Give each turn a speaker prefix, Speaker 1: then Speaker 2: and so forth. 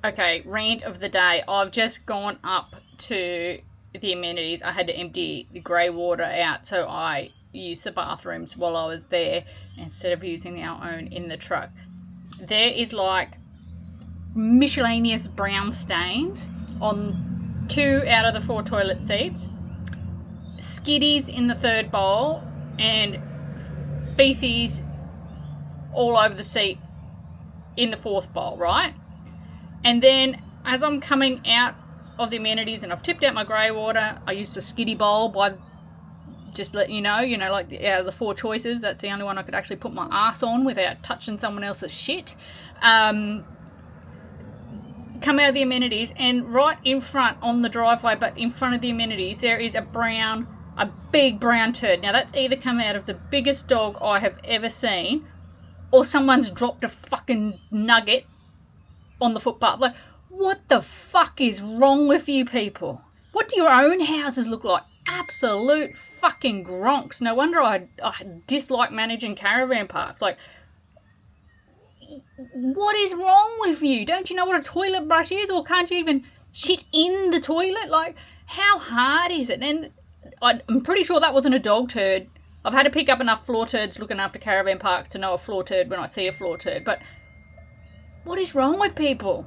Speaker 1: Okay, rant of the day. I've just gone up to the amenities. I had to empty the grey water out, so I used the bathrooms while I was there instead of using our own in the truck. There is like miscellaneous brown stains on 2 out of the 4 toilet seats, skiddies in the third bowl, and feces all over the seat in the 4th bowl, right? And then as I'm coming out of the amenities and I've tipped out my grey water, I used the skiddy bowl by just letting you know, like out of the 4 choices, that's the only one I could actually put my ass on without touching someone else's shit. Come out of the amenities, and right in front on the driveway, but in front of the amenities, there is a big brown turd. Now that's either come out of the biggest dog I have ever seen, or someone's dropped a fucking nugget on the footpath. Like, what the fuck is wrong with you people? What do your own houses look like? Absolute fucking Gronks. No wonder I dislike managing caravan parks. Like, what is wrong with you? Don't you know what a toilet brush is? Or can't you even shit in the toilet? Like, how hard is it? And I'm pretty sure that wasn't a dog turd. I've had to pick up enough floor turds looking after caravan parks to know a floor turd when I see a floor turd. But what is wrong with people?